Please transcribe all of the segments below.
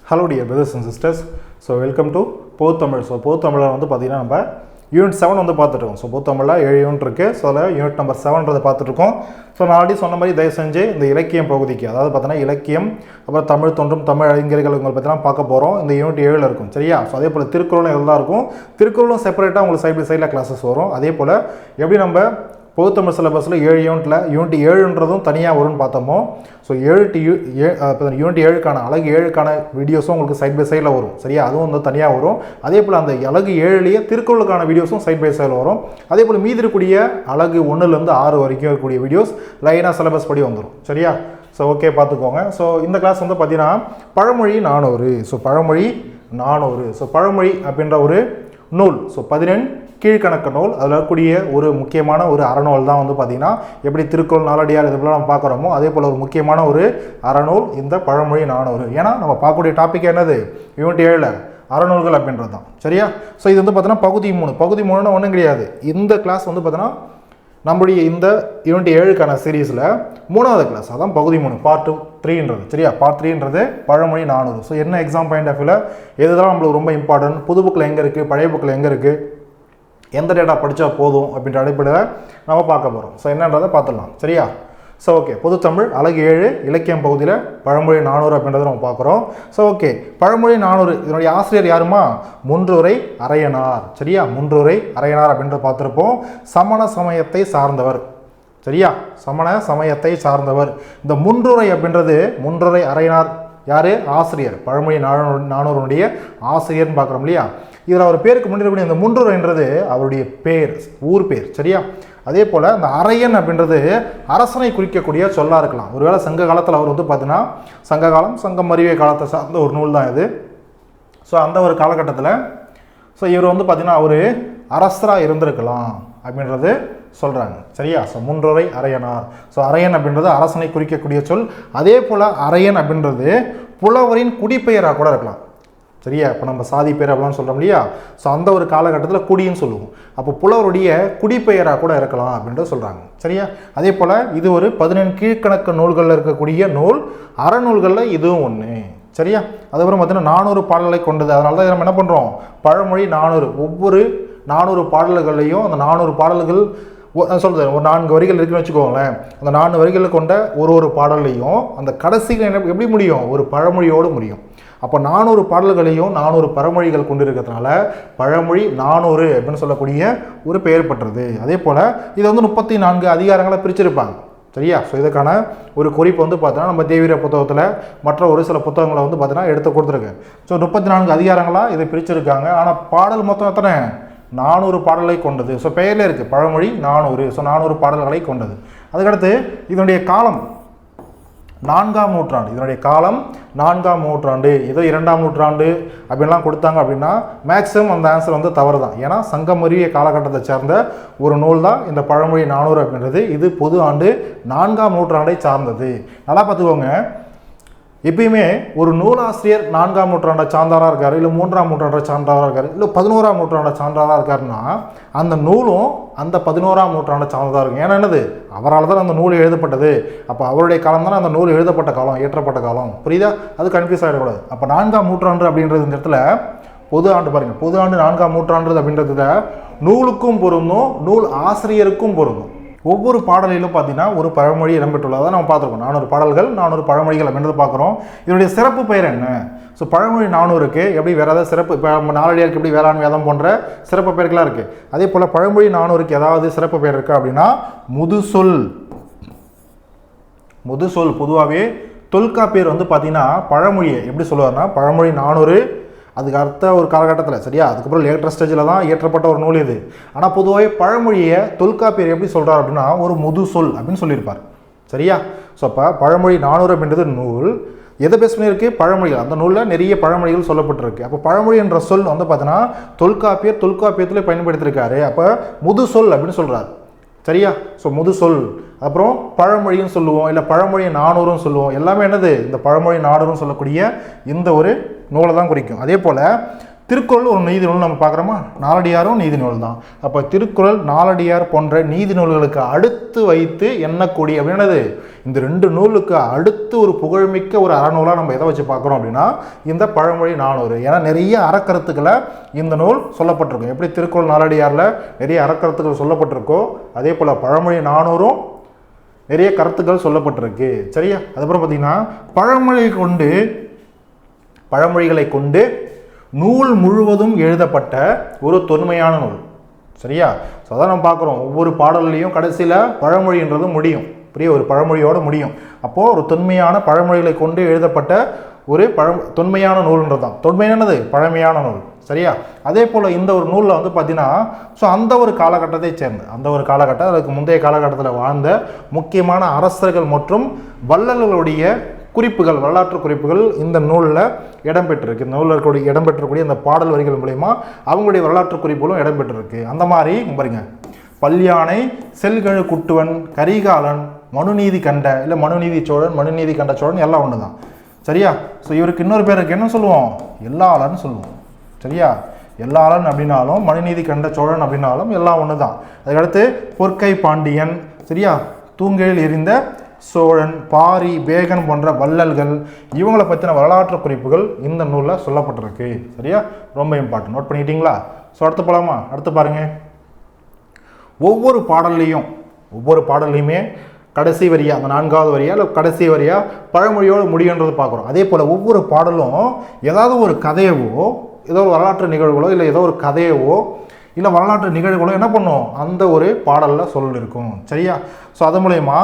Hello dear brothers and sisters. So welcome to பொதுத்தமிழ். So பொதுத்தமிழில் வந்து பார்த்திங்கன்னா நம்ம யூனிட் 7 வந்து பார்த்துட்ருக்கோம். ஸோ பொதுத்தமிழில் 7 யூனிட் இருக்குது. ஸோ அதில் யூனிட் நம்பர் 7 பார்த்துட்ருக்கோம். ஸோ நான் ஆல்ரெடி சொன்ன மாதிரி தயவு செஞ்சு இந்த இலக்கியம் பகுதிக்கு, அதாவது பார்த்தீங்கன்னா இலக்கியம், அப்புறம் தமிழ் தோன்றும் தமிழ் அறிஞர்கள் உங்களை பற்றிலாம் பார்க்க போகிறோம். இந்த யூனிட் 7 இருக்கும், சரியா? ஸோ அதே போல் திருக்குறளும் எல்லாம் இருக்கும். திருக்குறளும் செப்பரேட்டாக உங்களுக்கு சைட் பை சைடில் கிளாஸஸ் வரும். அதே போல் எப்படி நம்ம பொதுத்தமிழ் சிலபஸில் 7 யூனிட் 7ன்றதும் தனியாக வரும்னு பார்த்தோமோ, ஸோ யூனிட் 7க்கான அழகு 7க்கான வீடியோஸும் உங்களுக்கு சைட் பை சைடில் வரும், சரியா? அதுவும் வந்து தனியாக வரும். அதே போல் அந்த அழகு 7லேயே திருக்குறளுக்கான வீடியோஸும் சைட் பை சைடில் வரும். அதே போல் மீதி இருக்கக்கூடிய அழகு 1லேருந்து 6 வரைக்கும் இருக்கக்கூடிய வீடியோஸ் லைனாக சிலபஸ் படி வந்துடும், சரியா? ஸோ ஓகே, பார்த்துக்கோங்க. ஸோ இந்த கிளாஸ் வந்து பார்த்தீங்கன்னா பழமொழி 400. ஸோ பழமொழி 400. ஸோ பழமொழி அப்படின்ற ஒரு நூல், ஸோ 14 கீழ்கணக்கு நூல். அதில் இருக்கக்கூடிய ஒரு முக்கியமான ஒரு அறநூல் தான் வந்து பார்த்திங்கன்னா எப்படி திருக்குறள், நாலடியார் இது போல் நம்ம பார்க்குறோமோ அதே போல் ஒரு முக்கியமான ஒரு அறநூல் இந்த பழமொழி 400. ஏன்னா நம்ம பார்க்கக்கூடிய டாபிக் என்னது, யூனிட் 7 அறநூல்கள் அப்படின்றது தான், சரியா? ஸோ இது வந்து பார்த்தீங்கன்னா பகுதி 3. பகுதி 3ன்னு ஒன்றும் கிடையாது. இந்த கிளாஸ் வந்து பார்த்தீங்கன்னா நம்முடைய இந்த யூனிட் 7க்கான சீரீஸில் 3வது கிளாஸ், அதான் பகுதி 3 பார்ட் 3ன்றது, சரியா? பார்ட் 3ன்றது பழமொழி 400. ஸோ என்ன எக்ஸாம் பாயிண்ட் ஆஃப் வியூவில் எதுதான் நம்மளுக்கு ரொம்ப இம்பார்ட்டன்ட், புது புக்கில் எங்கே இருக்குது, பழைய புக்கில் எங்கே இருக்குது, எந்த டேட்டா படித்தா போதும் அப்படின்ற அடிப்படையில் நம்ம பார்க்க போகிறோம். ஸோ என்னன்றதை பார்த்துடலாம், சரியா? ஸோ ஓகே, பொதுத்தமிழ் அழகு 7 இலக்கியம் பகுதியில் பழமொழி 400 அப்படின்றத நம்ம பார்க்குறோம். ஸோ ஓகே, பழமொழி 400 இதனுடைய ஆசிரியர் யாருமா, முன்றுரை அரையனார், சரியா? முன்றுரை அரையனார் அப்படின்றத பார்த்துருப்போம். சமண சமயத்தை சார்ந்தவர், சரியா? சமண சமயத்தை சார்ந்தவர். இந்த முன்றுரை அப்படின்றது முன்றுரை அரையனார் யார், ஆசிரியர், பழமொழி 400 ஆசிரியர்னு பார்க்குறோம் இல்லையா? இதில் அவர் பேருக்கு முன்னாடி இந்த முன்றுரைன்றது அவருடைய பேர், ஊர் பேர், சரியா? அதே போல் அந்த அரையன் அப்படின்றது அரசனை குறிக்கக்கூடிய சொல்லாக இருக்கலாம். ஒருவேளை சங்க காலத்தில் அவர் வந்து பார்த்தீங்கன்னா சங்ககாலம், சங்கம் அறிவிய காலத்தை சார்ந்த ஒரு நூல் தான் இது. ஸோ அந்த ஒரு காலகட்டத்தில் ஸோ இவர் வந்து பார்த்தீங்கன்னா அவர் அரசராக இருந்திருக்கலாம் அப்படின்றது சொல்கிறாங்க, சரியா? ஸோ முன்றுரை அரையனார். ஸோ அரையன் அப்படின்றது அரசனை குறிக்கக்கூடிய சொல். அதே போல் அரையன் அப்படின்றது புலவரின் குடிப்பெயராக கூட இருக்கலாம், சரியா? இப்போ நம்ம சாதி பேர் அப்படிலாம் சொல்கிறோம் இல்லையா? ஸோ அந்த ஒரு காலகட்டத்தில் குடின்னு சொல்லுவோம். அப்போ புலவருடைய குடிப்பெயராக கூட இருக்கலாம் அப்படின்ட்டு சொல்கிறாங்க, சரியா? அதே போல் இது ஒரு 14 கீழ்கணக்கு நூல்களில் இருக்கக்கூடிய நூல். அறநூல்களில் இதுவும் ஒன்று, சரியா? அதுக்கப்புறம் பார்த்தீங்கன்னா 400 பாடல்களை கொண்டது. அதனால தான் நம்ம என்ன பண்ணுறோம், பழமொழி 400. ஒவ்வொரு 400 பாடல்கள்லையும் அந்த 400 பாடல்கள் சொல்கிறது ஒரு 4 வரிகள் இருக்குன்னு வச்சுக்கோங்களேன். அந்த 4 வரிகளை கொண்ட ஒரு பாடல்லையும் அந்த கடைசியில் என்ன எப்படி முடியும், ஒரு பழமொழியோடு முடியும். அப்போ 400 பாடல்களையும் 400 பழமொழிகள் கொண்டு இருக்கிறதுனால பழமொழி 400 அப்படின்னு சொல்லக்கூடிய ஒரு பெயர் பெற்றது. அதே போல் இதை வந்து 34 அதிகாரங்களை பிரிச்சிருப்பாங்க, சரியா? ஸோ இதுக்கான ஒரு குறிப்பு வந்து பார்த்தீங்கன்னா நம்ம தேவீர புத்தகத்தில் மற்ற ஒரு சில புத்தகங்களை வந்து பார்த்தீங்கன்னா எடுத்து கொடுத்துருக்கேன். ஸோ 34 அதிகாரங்களாக இதை பிரிச்சிருக்காங்க. ஆனால் பாடல் மொத்தம் எத்தனை, 400 பாடல்களை கொண்டது. ஸோ பெயரில் இருக்குது பழமொழி 400. ஸோ 400 பாடல்களை கொண்டது. அதுக்கடுத்து இதனுடைய காலம் 4ஆம் நூற்றாண்டு. இதனுடைய காலம் 4ஆம் நூற்றாண்டு. ஏதோ 2ஆம் நூற்றாண்டு அப்படின்லாம் கொடுத்தாங்க அப்படின்னா மேக்ஸிமம் அந்த ஆன்சர் வந்து தவறு தான். ஏன்னா சங்கம் அறிவிய காலகட்டத்தை சேர்ந்த ஒரு நூல் தான் இந்த பழமொழி 400 அப்படின்றது. இது பொது ஆண்டு 4ஆம் நூற்றாண்டை சார்ந்தது. நல்லா பார்த்துக்கோங்க, எப்பயுமே ஒரு நூலாசிரியர் 4ஆம் நூற்றாண்டை சார்ந்தவராக இருக்கார், இல்லை 3ஆம் நூற்றாண்டை சார்ந்தவராக இருக்கார், இல்லை 11ஆம் நூற்றாண்டை சார்ந்தவராக இருக்காருன்னா அந்த நூலும் அந்த 11ஆம் நூற்றாண்டை சார்ந்ததாக இருக்கும். ஏன்னா என்னது, அவரால் தான் அந்த நூல் எழுதப்பட்டது. அப்போ அவருடைய காலம் தானே அந்த நூல் எழுதப்பட்ட காலம், ஏற்றப்பட்ட காலம், புரியுதா? அது கன்ஃபியூஸ் ஆகிடக்கூடாது. அப்போ 4ஆம் நூற்றாண்டு அப்படின்றது இந்த இடத்துல பொது ஆண்டு பாருங்கள். பொது ஆண்டு 4ஆம் நூற்றாண்டு அப்படின்றத நூலுக்கும் பொருந்தும், நூல் ஆசிரியருக்கும் பொருந்தும். ஒவ்வொரு பாடலிலும் பார்த்தீங்கன்னா ஒரு பழமொழி இடம்பெற்றுள்ளதாக நம்ம பார்த்துருக்கோம். 400 பாடல்கள் 400 பழமொழிகள் அப்படின்றது பார்க்குறோம். இதனுடைய சிறப்பு பெயர் என்ன? ஸோ பழமொழி 400க்கு எப்படி வேறு ஏதாவது சிறப்பு, இப்போ நம்ம நாலடியாருக்கு எப்படி வேளாண் வேதம் போன்ற சிறப்பு பெயர்களாக இருக்குது, அதே போல் பழமொழி 400க்கு ஏதாவது சிறப்பு பெயர் இருக்கா அப்படின்னா முதுசொல். முதுசொல் பொதுவாகவே தொல்காப்பியர் வந்து பார்த்தீங்கன்னா பழமொழியை எப்படி சொல்லுவார்னா பழமொழி 400 அதுக்கு அடுத்த ஒரு காலகட்டத்தில், சரியா? அதுக்கப்புறம் லேட்டர் ஸ்டேஜில் தான் இயற்றப்பட்ட ஒரு நூல் இது. ஆனால் பொதுவாகவே பழமொழியை தொல்காப்பியர் எப்படி சொல்கிறார் அப்படின்னா ஒரு முது சொல் அப்படின்னு சொல்லியிருப்பார், சரியா? ஸோ அப்போ பழமொழி 400 அப்படின்றது நூல் எதை பேஸ் பண்ணியிருக்கு, பழமொழிகள். அந்த நூலில் நிறைய பழமொழிகள் சொல்லப்பட்டிருக்கு. அப்போ பழமொழி என்ற சொல் வந்து பார்த்தீங்கன்னா தொல்காப்பியத்தில் பயன்படுத்தியிருக்காரு. அப்போ முது சொல் அப்படின்னு சொல்கிறார், சரியா? ஸோ முது சொல், அப்புறம் பழமொழின்னு சொல்லுவோம், இல்லை பழமொழி 400ன்னு சொல்லுவோம். எல்லாமே என்னது, இந்த பழமொழி 400ன்னு சொல்லக்கூடிய இந்த ஒரு நூலை தான் குறிக்கும். அதே போல் திருக்குறள் ஒரு நீதி நூல் நம்ம பார்க்குறோமா, நாலடியாரும் நீதி நூல் தான். அப்போ திருக்குறள், நாலடியார் போன்ற நீதி நூல்களுக்கு அடுத்து வைத்து எண்ணக்கூடிய அப்படின்னது இந்த 2 நூலுக்கு அடுத்து ஒரு புகழ்மிக்க ஒரு அறநூலாக நம்ம எதை வச்சு பார்க்குறோம் அப்படின்னா இந்த பழமொழி 400. ஏன்னா நிறைய அறக்கருத்துக்களை இந்த நூல் சொல்லப்பட்டிருக்கும். எப்படி திருக்குறள் நாலடியாரில் நிறைய அறக்கருத்துக்கள் சொல்லப்பட்டிருக்கோ அதே போல் பழமொழி 400ம் நிறைய கருத்துக்கள் சொல்லப்பட்டிருக்கு. சரியா? அதுக்கப்புறம் பார்த்தீங்கன்னா பழமொழிகளை கொண்டு நூல் முழுவதும் எழுதப்பட்ட ஒரு தொன்மையான நூல். சரியா? ஸோ அதான் நம்ம பார்க்குறோம், ஒவ்வொரு பாடல்லையும் கடைசியில் பழமொழின்றது முடியும். பெரிய ஒரு பழமொழியோடு முடியும். அப்போது ஒரு தொன்மையான பழமொழிகளை கொண்டு எழுதப்பட்ட ஒரு தொன்மையான நூல்ன்றது தான். தொன்மையானது பழமையான நூல். சரியா? அதே போல் இந்த ஒரு நூலில் வந்து பார்த்தீங்கன்னா ஸோ அந்த ஒரு காலகட்டத்தை சேர்ந்து அதுக்கு முந்தைய காலகட்டத்தில் வாழ்ந்த முக்கியமான அரசர்கள் மற்றும் வள்ளல்களுடைய குறிப்புகள், வரலாற்று குறிப்புகள் இந்த நூலில் இடம்பெற்றிருக்கு. இந்த நூலில் இருக்கக்கூடிய இடம்பெற்றக்கூடிய இந்த பாடல் வரிகள் மூலயமா அவங்களுடைய வரலாற்று குறிப்புகளும் இடம்பெற்றிருக்கு. அந்த மாதிரி பாருங்க, பல்யானை, செல்கழு குட்டுவன், கரிகாலன், மனுநீதி கண்ட இல்லை மனுநீதி சோழன், மனுநீதி கண்ட சோழன் எல்லாம் ஒன்று தான். சரியா? ஸோ இவருக்கு இன்னொரு பேருக்கு என்ன சொல்லுவோம், எல்லாளன்னு சொல்லுவோம். சரியா? எல்லாளன் அப்படின்னாலும் மனுநீதி கண்ட சோழன் அப்படின்னாலும் எல்லாம் ஒன்று தான். அதுக்கடுத்து பொற்கை பாண்டியன், சரியா, தூங்கெழில் எறிந்த சோழன், பாரி, பேகன் போன்ற வள்ளல்கள் இவங்களை பற்றின வரலாற்று குறிப்புகள் இந்த நூலில் சொல்லப்பட்டிருக்கு. சரியா? ரொம்ப இம்பார்ட்டன்ட். நோட் பண்ணிக்கிட்டீங்களா? ஸோ அடுத்து போகலாமா? அடுத்து பாருங்க, ஒவ்வொரு பாடல்லையுமே கடைசி வரியா, அந்த 4வது வரியா இல்லை கடைசி வரியா பழமொழியோடு முடியுன்றது பார்க்குறோம். அதே போல் ஒவ்வொரு பாடலும் ஏதாவது ஒரு கதையவோ, ஏதோ ஒரு வரலாற்று நிகழ்வுகளோ இல்லை ஏதோ ஒரு கதையவோ இல்லை வரலாற்று நிகழ்வுகளோ என்ன பண்ணும் அந்த ஒரு பாடலில் சொல்லியிருக்கும். சரியா? ஸோ அது மூலயமா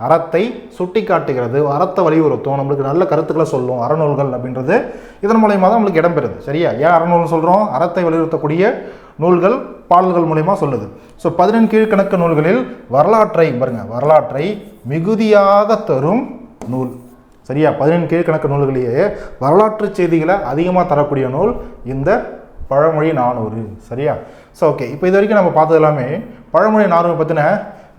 அறத்தை சுட்டி காட்டுகிறது, அறத்தை வலியுறுத்தும், நம்மளுக்கு நல்ல கருத்துக்களை சொல்லும் அறநூல்கள் அப்படின்றது இதன் மூலயமா தான் நம்மளுக்கு இடம்பெறுது. சரியா? ஏன் அறநூல்னு சொல்கிறோம்? அறத்தை வலியுறுத்தக்கூடிய நூல்கள் பாடல்கள் மூலயமா சொல்லுது. ஸோ 14 கீழ்கணக்கு நூல்களில் வரலாற்றை மிகுதியாக தரும் நூல். சரியா? 14 கீழ்கணக்கு நூல்களையே வரலாற்று செய்திகளை அதிகமாக தரக்கூடிய நூல் இந்த பழமொழி 400. சரியா? ஸோ ஓகே, இப்போ இது வரைக்கும் நம்ம பார்த்தது எல்லாமே பழமொழி 400 பற்றின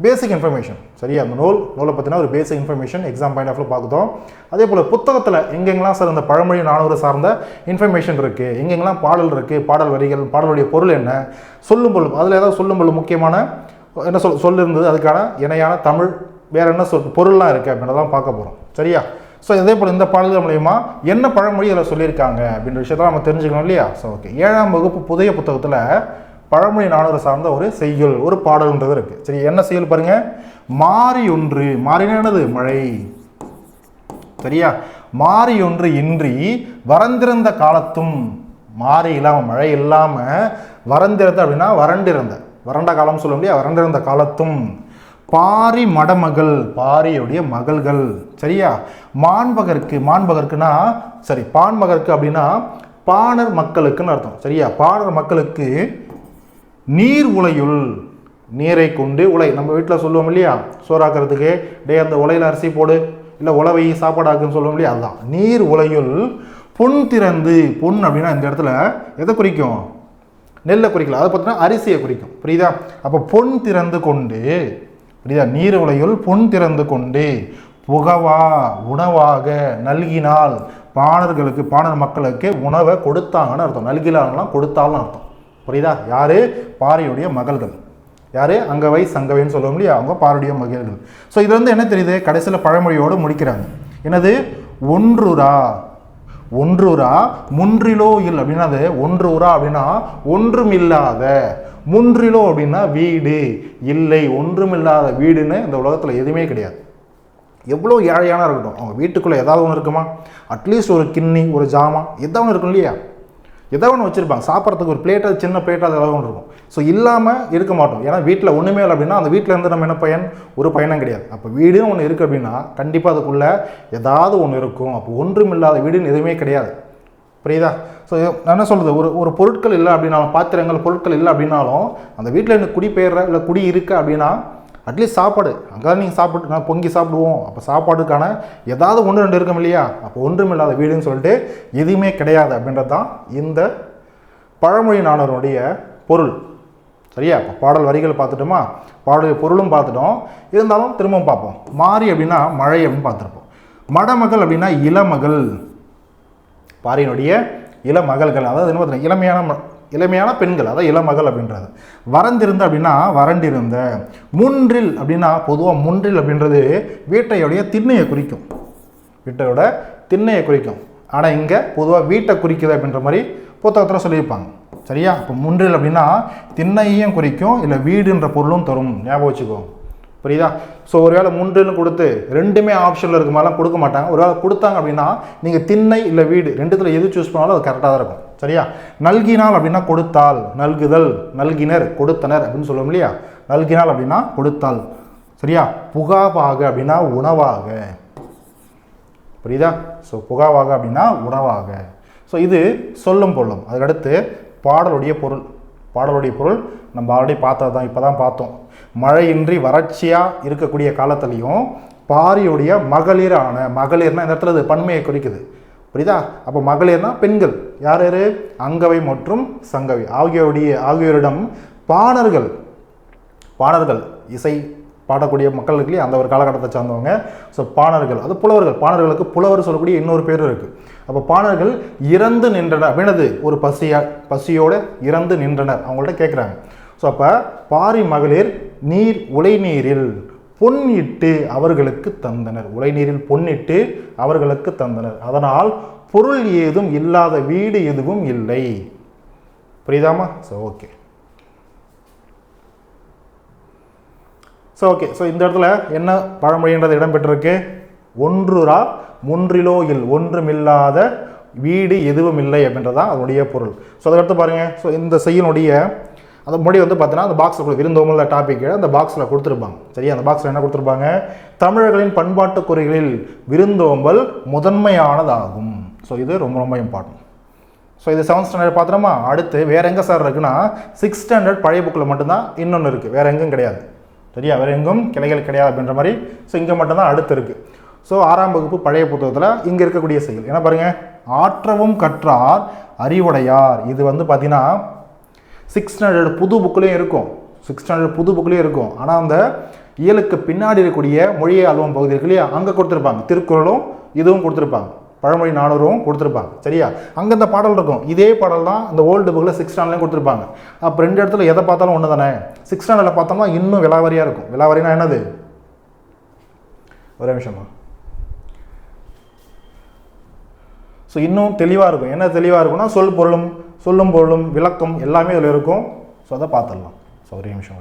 பேசிக் இன்ஃபர்மேஷன். சரியா? அந்த நூலை பற்றின ஒரு basic information exam point of பார்த்தோம். அதே போல் புத்தகத்தில் எங்கெங்கெல்லாம் சார் இந்த பழமொழி 400 சார்ந்த இன்ஃபர்மேஷன் இருக்குது, எங்கெங்கெல்லாம் பாடல் இருக்குது, பாடல் வரிகள், பாடலுடைய பொருள் என்ன, சொல்லும் பொருள், அதில் ஏதாவது சொல்லும் பொருள் முக்கியமான என்ன சொல் இருந்தது, அதுக்கான இணையான தமிழ் வேறு என்ன பொருள்லாம் இருக்குது அப்படின்றதான் பார்க்க போகிறோம். சரியா? ஸோ இதே போல் இந்த பாடல்கள் மூலயமா என்ன பழமொழி அதில் சொல்லியிருக்காங்க அப்படின்ற விஷயத்த நம்ம தெரிஞ்சுக்கணும் இல்லையா? ஸோ ஓகே, 7ஆம் வகுப்பு புதிய புத்தகத்தில் பழமொழி 400 சார்ந்த ஒரு செய்யுள், ஒரு பாடல்ன்றது இருக்குது. சரி, என்ன செய்யுள் பாருங்க, மாறியொன்று, மாறினது மழை. சரியா? மாறியொன்று இன்றி வரந்திருந்த காலத்தும், மாறி இல்லாமல் மழை இல்லாமல் வரந்திருந்த அப்படின்னா வறண்ட காலம் சொல்ல முடியாது, வறண்டிருந்த காலத்தும் பாரி மடமகள், பாரியுடைய மகள்கள். சரியா? மாண்பகர்க்குனா சரி, பான்மகருக்கு அப்படின்னா பாணர் மக்களுக்குன்னு அர்த்தம். சரியா? பாணர் மக்களுக்கு நீர் உலையுள், நீரை கொண்டு உலை, நம்ம வீட்டில் சொல்லுவோம் இல்லையா, சோறாக்கிறதுக்கு அந்த உலையில் அரிசி போடு இல்லை உழவை சாப்பாடாக்குன்னு சொல்லுவோம் இல்லையா, அதுதான் நீர் உலையுள் பொன் திறந்து. பொன் அப்படின்னா இந்த இடத்துல எதை குறிக்கும், நெல்லை குறிக்கல, அதை பார்த்தீங்கன்னா அரிசியை குறிக்கும். புரியுதா? அப்போ பொன் திறந்து கொண்டு, புரியுதா, நீர் உலையுள் பொன் திறந்து கொண்டு புகவா உணவாக நல்கினால், பாணர் மக்களுக்கு உணவை கொடுத்தாங்கன்னு அர்த்தம். நல்கினாலாம் கொடுத்தாலும் அர்த்தம். புரியுதா? யாரு? பாரியுடைய மகள்கள். யாரு? அங்கவை சங்கவைன்னு சொல்லுவோம் இல்லையா, அவங்க பாரியுடைய மகள்கள். ஸோ இது என்ன தெரியுது, கடைசியில் பழமொழியோடு முடிக்கிறாங்க. என்னது? ஒன்றுரா முன்றிலோ இல் அப்படின்னா, அது ஒன்றுரா அப்படின்னா ஒன்றும் இல்லாத, முன்றிலோ அப்படின்னா வீடு இல்லை, ஒன்றுமில்லாத வீடுன்னு இந்த உலகத்தில் எதுவுமே கிடையாது. எவ்வளோ ஏழையான இருக்கட்டும், அவங்க வீட்டுக்குள்ளே ஏதாவது ஒன்று இருக்குமா, அட்லீஸ்ட் ஒரு கிண்ணி, ஒரு ஜாமான் ஏதாவது ஒன்று இருக்கும் இல்லையா, ஏதாவது ஒன்று வச்சுருப்பாங்க சாப்பிட்றதுக்கு, ஒரு பிளேட்டாக, சின்ன பிளேட்டாக ஏதாவது ஒன்று இருக்கும். ஸோ இல்லாமல் இருக்க மாட்டோம். ஏன்னா வீட்டில் ஒன்றுமே இல்லை அப்படின்னா அந்த வீட்டில் இருந்து நம்ம என்ன பயன், ஒரு பயனும் கிடையாது. அப்போ வீடுன்னு ஒன்று இருக்குது அப்படின்னா கண்டிப்பாக அதுக்குள்ளே ஏதாவது ஒன்று இருக்கும். அப்போ ஒன்றும் இல்லாத வீடுன்னு எதுவுமே கிடையாது. புரியுதா? ஸோ நான் என்ன சொல்கிறது, ஒரு பொருட்கள் இல்லை அப்படின்னாலும், பாத்திரங்கள் பொருட்கள் இல்லை அப்படின்னாலும் அந்த வீட்டில் எனக்கு குடிபெயர்ற இல்லை குடி இருக்கு அப்படின்னா அட்லீஸ்ட் சாப்பாடு, அங்கே நீங்கள் சாப்பிட்டு நான் பொங்கி சாப்பிடுவோம். அப்போ சாப்பாடுக்கான ஏதாவது 1-2 இருக்கும் இல்லையா, அப்போ ஒன்றும் இல்லாத வீடுன்னு சொல்லிட்டு எதுவுமே கிடையாது அப்படின்றது தான் இந்த பழமொழி 400 பொருள். சரியா? இப்போ பாடல் வரிகள் பார்த்துட்டோமா, பாடல் பொருளும் பார்த்துட்டோம். இருந்தாலும் திரும்பவும் பார்ப்போம். மாறி அப்படின்னா மழை அப்படின்னு பார்த்துருப்போம். மடமகள் அப்படின்னா இளமகள், பாரியினுடைய இளமகள்கள், அதாவது என்ன பார்த்தீங்கன்னா இளமையான பெண்கள், அதாவது இளமகள் அப்படின்றது. வறண்டிருந்த அப்படின்னா வறண்டிருந்த. முன்றில் அப்படின்னா பொதுவாக முன்றில் அப்படின்றது வீட்டையுடைய திண்ணையை குறிக்கும், வீட்டையோட திண்ணையை குறிக்கும். ஆனால் இங்கே பொதுவாக வீட்டை குறிக்குது அப்படின்ற மாதிரி புத்தகத்தில் சொல்லியிருப்பாங்க. சரியா? இப்போ முன்றில் அப்படின்னா திண்ணையும் குறிக்கும், இல்லை வீடுன்ற பொருளும் தரும், ஞாபகம் வச்சுக்கோ. புரியுதா? ஸோ ஒருவேளை முன்றுன்னு கொடுத்து ரெண்டுமே ஆப்ஷனில் இருக்க மாதிரிலாம் கொடுக்க மாட்டாங்க. ஒருவேளை கொடுத்தாங்க அப்படின்னா நீங்கள் திண்ணை இல்லை வீடு ரெண்டுத்தில் எது சூஸ் பண்ணாலும் அது கரெக்டாக தான் இருக்கும். சரியா? நல்கினால் அப்படின்னா கொடுத்தால், நல்குதல், நல்கினர் கொடுத்தனர் அப்படின்னு சொல்லுவோம் இல்லையா? நல்கினால் அப்படின்னா கொடுத்தால். சரியா? புகாவாக அப்படின்னா உணவாக. புரியுதா? ஸோ புகாவாக அப்படின்னா உணவாக. ஸோ இது சொல்லும் பொருளும். அதுக்கடுத்து பாடலுடைய பொருள். பாடலுடைய பொருள் நம்ம ஆல்ரெடி பார்த்தது தான், இப்போ தான் பார்த்தோம். மழையின்றி வறட்சியாக இருக்கக்கூடிய காலத்துலேயும் பாரியுடைய மகளிரான, மகளிர்னா இந்த இடத்துல அது பன்மையை குறிக்குது. புரியுதா? அப்போ மகளிர்னா பெண்கள். யார் யார்? அங்கவை மற்றும் சங்கவை ஆகியோரிடம் பாணர்கள், பாணர்கள் இசை பாடக்கூடிய மக்கள் இருக்குல்லையே, அந்த ஒரு காலகட்டத்தை சார்ந்தவங்க. ஸோ பாணர்கள், அது புலவர்கள். பாணர்களுக்கு புலவர் சொல்லக்கூடிய இன்னொரு பேர் இருக்குது. அப்போ பாணர்கள் இறந்து நின்றனர் அப்படின்னது ஒரு பசியோடு இறந்து நின்றனர் அவங்கள்ட்ட கேட்குறாங்க. ஸோ அப்போ பாரி மகளிர் நீர் உலைநீரில் பொன்னிட்டு அவர்களுக்கு தந்தனர். உலைநீரில் பொன்னிட்டு அவர்களுக்கு தந்தனர். அதனால் பொருள் ஏதும் இல்லாத வீடு எதுவும் இல்லை. புரியுதாமா? So okay. ஸோ இந்த இடத்துல என்ன பழமொழின்றது இடம்பெற்றிருக்கு? ஒன்றுரா முன்றிலோ இல், ஒன்றுமில்லாத வீடு எதுவும் இல்லை அப்படின்றதான் அதனுடைய பொருள். ஸோ அதுக்கடுத்து பாருங்கள். ஸோ இந்த செய்யினுடைய அந்த மொழி வந்து பார்த்தீங்கன்னா அந்த பாக்ஸில் விருந்தோம்பல் டாபிக் அந்த பாக்ஸில் கொடுத்துருப்பாங்க. சரியா? அந்த பாக்ஸில் என்ன கொடுத்துருப்பாங்க? தமிழர்களின் பண்பாட்டு குறைகளில் விருந்தோம்பல் முதன்மையானதாகும். ஸோ இது ரொம்ப ரொம்ப இம்பார்ட்டன்ட். ஸோ இது 7th ஸ்டாண்டர்ட் பார்த்துட்டோமா? அடுத்து வேறு எங்கே சார் இருக்குன்னா 6th ஸ்டாண்டர்ட் பழைய புக்கில் மட்டும்தான் இன்னொன்று இருக்குது, வேறு எங்கும் கிடையாது. சரியா? வேறு எங்கும் கிளைகள் கிடையாது அப்படின்ற மாதிரி. ஸோ இங்கே மட்டும்தான் அடுத்து இருக்குது. ஸோ 6ஆம் வகுப்பு பழைய புத்தகத்தில் இங்கே இருக்கக்கூடிய செயல் என்ன பாருங்கள்? ஆற்றவும் கற்றார் அறிவுடையார். இது வந்து பார்த்தீங்கன்னா 6th ஸ்டாண்டர்ட் புது புக்கிலையும் இருக்கும், 6th ஸ்டாண்டர்ட் புது புக்கிலையும் இருக்கும். ஆனால் அந்த இயலுக்கு பின்னாடி இருக்கக்கூடிய மொழியை ஆல்பம் பகுதி இருக்கு இல்லையா, அங்கே கொடுத்துருப்பாங்க. திருக்குறளும் இதுவும் கொடுத்துருப்பாங்க, பழமொழி 400ம் கொடுத்துருப்பாங்க. சரியா? அங்கே இந்த பாடல் இருக்கும். இதே பாடல் தான் இந்த ஓல்டு புக்கில் 6th ஸ்டாண்டர்ட்லையும் கொடுத்துருப்பாங்க. அப்போ ரெண்டு இடத்துல எதை பார்த்தாலும் ஒன்று தானே. 6th ஸ்டாண்டர்டில் பார்த்தோம்னா இன்னும் விலாவரியாக இருக்கும். விலாவரினா என்னது? ஒரே நிமிஷமா. ஸோ இன்னும் தெளிவாக இருக்கும். என்ன தெளிவாக இருக்கும்னா சொல்லும் பொருளும் விளக்கம் எல்லாமே இதில் இருக்கும். ஸோ அதை பார்த்துடலாம். ஸோ ஒரே நிமிஷம்.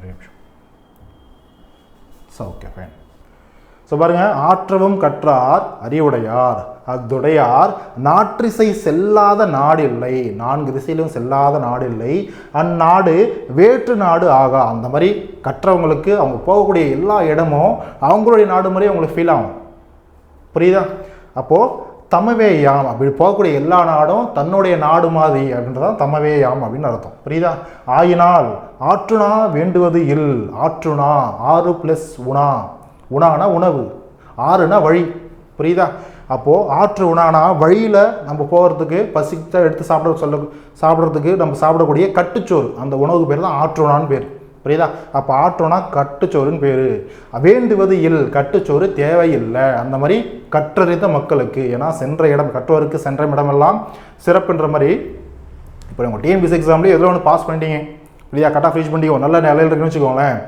So okay fine. ஸோ பாருங்கள், ஆற்றவும் கற்றார் அறிவுடையார் அத்துடையார் நாற்றிசை செல்லாத நாடு இல்லை, 4 திசையிலும் செல்லாத நாடு இல்லை, அந்நாடு வேற்று நாடு ஆகா. அந்த மாதிரி கற்றவங்களுக்கு அவங்க போகக்கூடிய எல்லா இடமும் அவங்களுடைய நாடு மாதிரி அவங்களுக்கு ஃபீல் ஆகும். புரியுதா? அப்போது தமவேயாம், அப்படி போகக்கூடிய எல்லா நாடும் தன்னுடைய நாடு மாதிரி அப்படின்றதான் தமவேயாம் அப்படின்னு அர்த்தம். புரியுதா? ஆயினால் ஆற்றுனா வேண்டுவது இல், ஆற்றுனா 6 + உணா, உணானா உணவு, 6னா வழி. புரியுதா? அப்போது ஆற்று உணானா வழியில் நம்ம போகிறதுக்கு பசித்த எடுத்து சாப்பிட்றதுக்கு நம்ம சாப்பிடக்கூடிய கட்டுச்சோறு, அந்த உணவுக்கு பேர் தான் ஆற்றுணான்னு பேர். புரியுதா? அப்போ ஆற்றுனா கட்டுச்சோறுன்னு பேர். வேண்டுவது இல், கட்டுச்சோறு தேவையில்லை. அந்த மாதிரி கற்றறிந்த மக்களுக்கு, ஏன்னா சென்ற இடம் கற்றோருக்கு சென்ற இடமெல்லாம் சிறப்புன்ற மாதிரி. இப்போ உங்கள் டிஎன்பிஎஸ்சி எக்ஸாம்லேயே எதில் ஒன்று பாஸ் பண்ணிட்டீங்க, இல்லையா? கட் ஆஃப் ரீச் பண்ணிட்டீங்க, நல்ல நிலையில் இருக்குன்னு வச்சுக்கோங்களேன்.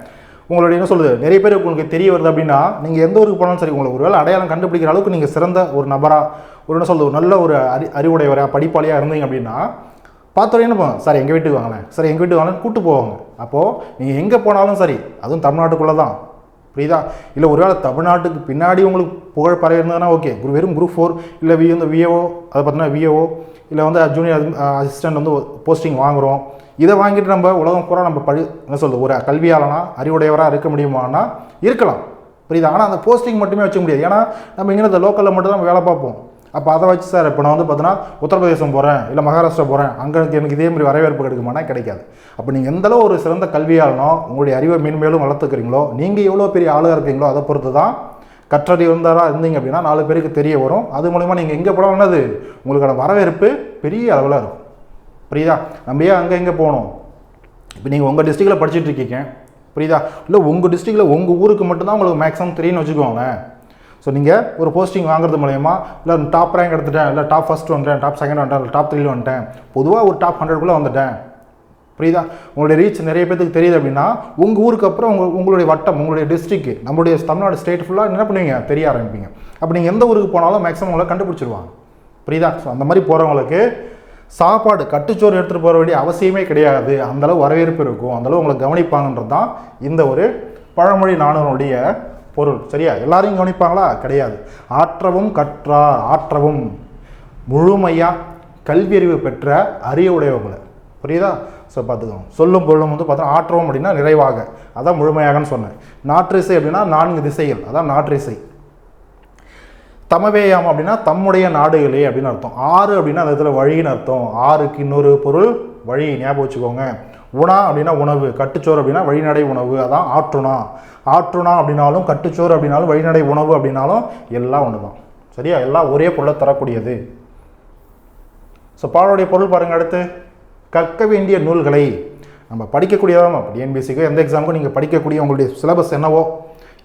உங்களுடைய என்ன சொல்லுது, நிறைய பேர் உங்களுக்கு தெரிய வருது அப்படின்னா நீங்கள் எந்த ஊருக்கு போனாலும் சரி, உங்களுக்கு ஒரு வேலை அடையாளம் கண்டுபிடிக்கிற அளவுக்கு நீங்கள் சிறந்த ஒரு நபராக, ஒரு என்ன சொல்லுது, நல்ல ஒரு அறிவுடையவராக படிப்பாளியாக இருந்தீங்க அப்படின்னா பார்த்தோன்னே என்ன போங்க, சார் எங்கள் வீட்டுக்கு வாங்களேன், சார் எங்கள் வீட்டுக்கு வாங்கன்னு கூப்பிட்டு போவாங்க. அப்போது நீங்கள் எங்கே போனாலும் சரி, அதுவும் தமிழ்நாட்டுக்குள்ளே தான். புரியுதா? இல்லை ஒருவேளை தமிழ்நாட்டுக்கு பின்னாடி உங்களுக்கு புகழ் பரவி இருந்ததுன்னா ஓகே, வெறும் குரூப் 4 இல்லை விஏஓ, அதை பார்த்தீங்கன்னா விஏஓ இல்லை வந்து ஜூனியர் அசிஸ்டன்ட் வந்து போஸ்டிங் வாங்குகிறோம். இதை வாங்கிட்டு நம்ம உலகம் பூரா நம்ம என்ன சொல்லுது, ஒரு கல்வியாளனா அறிவுடையவராக இருக்க முடியுமானா இருக்கலாம். புரியுதா? ஆனால் அந்த போஸ்டிங் மட்டுமே வச்சுக்க முடியாது. ஏன்னா நம்ம இங்கே இந்த லோக்கலில் மட்டும் தான் வேலை பார்ப்போம். அப்போ அதை வச்சு சார் இப்போ நான் வந்து பார்த்தீங்கன்னா உத்தரப்பிரதேசம் போகிறேன், இல்லை மகாராஷ்டிரா போகிறேன், அங்கே எனக்கு இதே மாதிரி வரவேற்பு கிடைக்குமானா கிடைக்காது. அப்போ நீங்கள் எந்தளவு ஒரு சிறந்த கல்வியாளனோ உங்களுடைய அறிவை மேன்மேலும் வளர்த்துக்கிறீங்களோ, நீங்கள் எவ்வளோ பெரிய ஆளுக இருக்கீங்களோ அதை பொறுத்து தான். கற்றறிந்தாராக இருந்தீங்க அப்படின்னா 4 பேருக்கு தெரிய வரும். அது மூலிமா நீங்கள் எங்கே போனாலும் என்னது, உங்களுக்கான வரவேற்பு பெரிய அளவில் இருக்கும். புரியுதா? நம்ம ஏன் அங்கே போகணும்? இப்போ நீங்கள் உங்கள் டிஸ்ட்ரிக்டில் படிச்சுட்டு இருக்கீங்க, புரியுதா? இல்லை உங்கள் டிஸ்ட்ரிக்டில் உங்கள் ஊருக்கு மட்டும்தான் உங்களுக்கு மேக்ஸிமம் தெரியும்னு வச்சுக்கோங்களேன். ஸோ நீங்கள் ஒரு போஸ்டிங் வாங்குறது மூலயமா இல்லை டாப் ரேங்க் எடுத்துட்டேன், இல்லை டாப் ஃபஸ்ட் வந்துட்டேன், டாப் செகண்ட் வந்துட்டேன், இல்லை டாப் 3 வந்துட்டேன், பொதுவாக ஒரு டாப் 100 வந்துட்டேன், புரியுதா? உங்களுடைய ரீச் நிறைய பேருக்கு தெரியுது அப்படின்னா உங்கள் ஊருக்கு அப்புறம் உங்களுடைய வட்டம், உங்களுடைய டிஸ்ட்ரிக்ட், நம்மளுடைய தமிழ்நாடு ஸ்டேட் ஃபுல்லாக என்ன பண்ணுவீங்க, தெரிய ஆரம்பிப்பீங்க. அப்போ நீங்கள் எந்த ஊருக்கு போனாலும் மேக்ஸிமம் உங்களை கண்டுபிடிச்சிருவாங்க, புரியுதா? ஸோ அந்த மாதிரி போகிறவங்களுக்கு சாப்பாடு கட்டுச்சோறு எடுத்துகிட்டு போக வேண்டிய அவசியமே கிடையாது. அந்தளவு வரவேற்பு இருக்கும், அந்தளவு உங்களை கவனிப்பாங்கன்றது தான் இந்த ஒரு பழமொழி நானூறுடைய பொருள். சரியா? எல்லாரையும் கவனிப்பாங்களா? கிடையாது. ஆற்றவும் கற்றார், ஆற்றவும் முழுமையாக கல்வியறிவு பெற்ற அறிய உடையவங்களை, புரியுதா? ஸோ பார்த்துக்கோங்க. சொல்லும் பொருளும் வந்து பார்த்தா ஆற்றவும் அப்படின்னா நிறைவாக, அதான் முழுமையாகன்னு சொன்னேன். நாற்றிசை அப்படின்னா 4 திசைகள், அதான் நாற்றிசை. தமவேயாம் அப்படின்னா தம்முடைய நாடுகளே அப்படின்னு அர்த்தம். ஆறு அப்படின்னா அந்த இடத்துல வழின்னு அர்த்தம். ஆறுக்கு இன்னொரு பொருள் வழி, ஞாபகம் வச்சுக்கோங்க. உணா அப்படின்னா உணவு, கட்டுச்சோறு அப்படின்னா வழிநடை உணவு, அதான் ஆற்றுணா. ஆற்றுணா அப்படின்னாலும் கட்டுச்சோறு அப்படின்னாலும் வழிநடை உணவு அப்படின்னாலும் எல்லாம் ஒன்று தான். சரியா? எல்லாம் ஒரே பொருளை தரக்கூடியது. ஸோ பாடோடைய பொருள் பாருங்கள். அடுத்து கற்க வேண்டிய நூல்களை நம்ம படிக்கக்கூடியதான். டிஎன்பிசிக்கு எந்த எக்ஸாமுக்கும் நீங்கள் படிக்கக்கூடிய உங்களுடைய சிலபஸ் என்னவோ,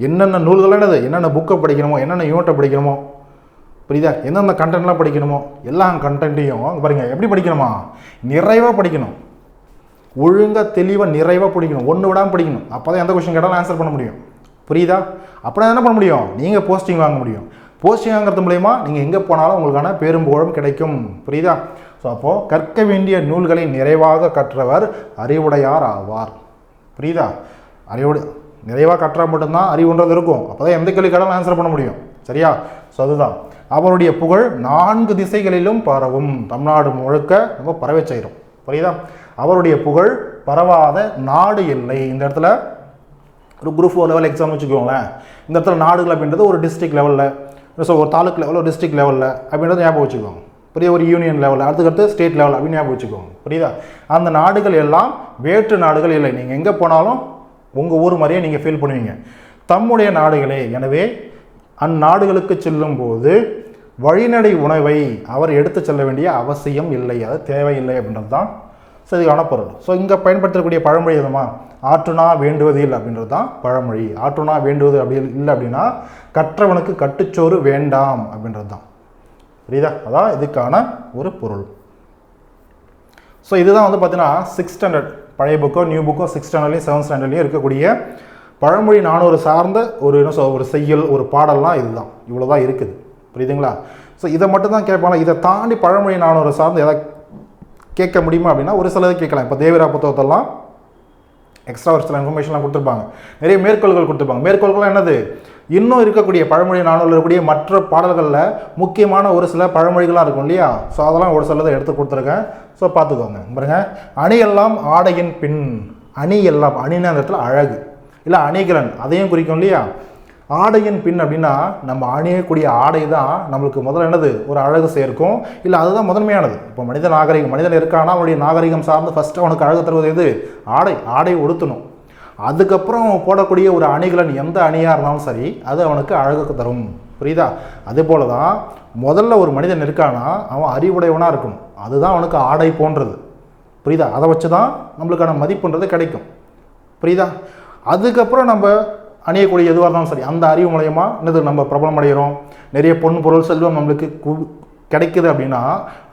என்னென்ன நூல்கள் என்னது, என்னென்ன புக்கை படிக்கணுமோ, என்னென்ன யூனிட்டை படிக்கணுமோ, புரியுதா? எந்தெந்த கண்டென்ட்லாம் படிக்கணுமோ எல்லா கண்டென்ட்டையும் பாருங்கள் எப்படி படிக்கணுமா, நிறைவாக படிக்கணும், ஒழுங்காக தெளிவாக நிறைவாக படிக்கணும், ஒன்று விடாமல் படிக்கணும். அப்போ தான் எந்த கொஸ்டின் கேட்டாலும் ஆன்சர் பண்ண முடியும், புரியுதா? அப்போ என்ன பண்ண முடியும், நீங்கள் போஸ்டிங் வாங்க முடியும். போஸ்டிங் வாங்குறது மூலயமா நீங்கள் எங்கே போனாலும் உங்களுக்கான பேரும் புகழும் கிடைக்கும், புரியுதா? ஸோ அப்போது கற்க வேண்டிய நூல்களை நிறைவாக கற்றவர் அறிவுடையார் ஆவார், புரியுதா? நிறைவாக கற்றால் மட்டும்தான் அறிவுன்றது இருக்கும். அப்போ தான் எந்த கேள்வி கேட்டாலும் ஆன்சர் பண்ண முடியும். சரியா? ஸோ அதுதான் அவருடைய புகழ் 4 திசைகளிலும் பரவும். தமிழ்நாடு முழுக்க நம்ம பரவ செய்கிறோம், புரியுதா? அவருடைய புகழ் பரவாத நாடு இல்லை. இந்த இடத்துல ஒரு குரூப் 4 லெவல் எக்ஸாம் வச்சுக்கோங்களேன். இந்த இடத்துல நாடுகள் அப்படின்றது ஒரு டிஸ்ட்ரிக்ட் லெவலில், ஸோ ஒரு தாலுக் லெவலில், ஒரு டிஸ்ட்ரிக்ட் லெவலில் அப்படின்றது ஞாபகம் வச்சுக்கோங்க, புரியுது? ஒரு யூனியன் லெவலில், அடுத்து ஸ்டேட் லெவல் அப்படின்னு ஞாபகம் வச்சுக்கோங்க, புரியுதா? அந்த நாடுகள் எல்லாம் வேற்று நாடுகள் இல்லை. நீங்கள் எங்கே போனாலும் உங்கள் ஊர் மாதிரியே நீங்கள் ஃபீல் பண்ணுவீங்க. தம்முடைய நாடுகளே, எனவே அந்நாடுகளுக்கு செல்லும் போது வழிநடை உணவை அவர் எடுத்து செல்ல வேண்டிய அவசியம் இல்லை, அது தேவையில்லை அப்படின்றது தான் சரியான பொருள். ஸோ இங்கே பயன்படுத்தக்கூடிய பழமொழி எதுமா, ஆற்றுனா வேண்டுவது இல்லை அப்படின்றது தான் பழமொழி. ஆற்றுனா வேண்டுவது அப்படி இல்லை அப்படின்னா கற்றவனுக்கு கட்டுச்சோறு வேண்டாம் அப்படின்றது தான், புரியுதா? அதான் இதுக்கான ஒரு பொருள். ஸோ இதுதான் வந்து பார்த்தீங்கன்னா 6th ஸ்டாண்டர்ட் பழைய புக்கோ நியூ புக்கோ 6th ஸ்டாண்டர்ட்லையும் 7th ஸ்டாண்டர்ட்லையும் இருக்கக்கூடிய பழமொழி 400 சார்ந்த ஒரு செய்யல், ஒரு பாடல்லாம் இதுதான். இவ்வளோ தான் இருக்குது, புரியுதுங்களா? ஸோ இதை மட்டும் தான் கேட்பாங்க. இதை தாண்டி பழமொழி 400 சார்ந்து எதாவது கேட்க முடியுமா அப்படின்னா ஒரு சிலதை கேட்கலாம். இப்போ தேவிரா புத்தகத்தெல்லாம் எக்ஸ்ட்ரா ஒரு சில இன்ஃபர்மேஷன்லாம் கொடுத்துருப்பாங்க, நிறைய மேற்கோள்கள் கொடுத்துருப்பாங்க. மேற்கோள்கள்லாம் என்னது, இன்னும் இருக்கக்கூடிய பழமொழி 400 இருக்கக்கூடிய மற்ற பாடல்களில் முக்கியமான ஒரு சில பழமொழிகளாக இருக்கும் இல்லையா? ஸோ அதெல்லாம் ஒரு சிலதை எடுத்து கொடுத்துருக்கேன். ஸோ பார்த்துக்கோங்க. பாருங்க, அணி எல்லாம் ஆடையின் பின். அணி எல்லாம், அணின்னு அந்த இடத்துல அழகு இல்லை அணிகலன் அதையும் குறிக்கும் இல்லையா? ஆடையின் பின் அப்படின்னா நம்ம அணியக்கூடிய ஆடை தான் நம்மளுக்கு முதல்ல என்னது, ஒரு அழகு சேர்க்கும், இல்லை அதுதான் முதன்மையானது. இப்போ மனித நாகரிகம், மனிதன் இருக்கானா அவனுடைய நாகரிகம் சார்ந்து ஃபஸ்ட்டு அவனுக்கு அழகு தருவது எது, ஆடை. ஆடை உடுத்தணும். அதுக்கப்புறம் போடக்கூடிய ஒரு அணிகலன் எந்த அணியாக இருந்தாலும் சரி அது அவனுக்கு அழகுக்கு தரும், புரியுதா? அதே போல தான் முதல்ல ஒரு மனிதன் இருக்கானா அவன் அறிவுடையவனாக இருக்கணும், அதுதான் அவனுக்கு ஆடை போன்றது, புரியுதா? அதை வச்சு தான் நம்மளுக்கான மதிப்புன்றது கிடைக்கும், புரியுதா? அதுக்கப்புறம் நம்ம அணியக்கூடிய எதுவாக இருந்தாலும் சரி அந்த அறிவு மூலயமா என்னது நம்ம பிரபலம் அடைகிறோம், நிறைய பொன் பொருள் செல்வம் நம்மளுக்கு கிடைக்குது அப்படின்னா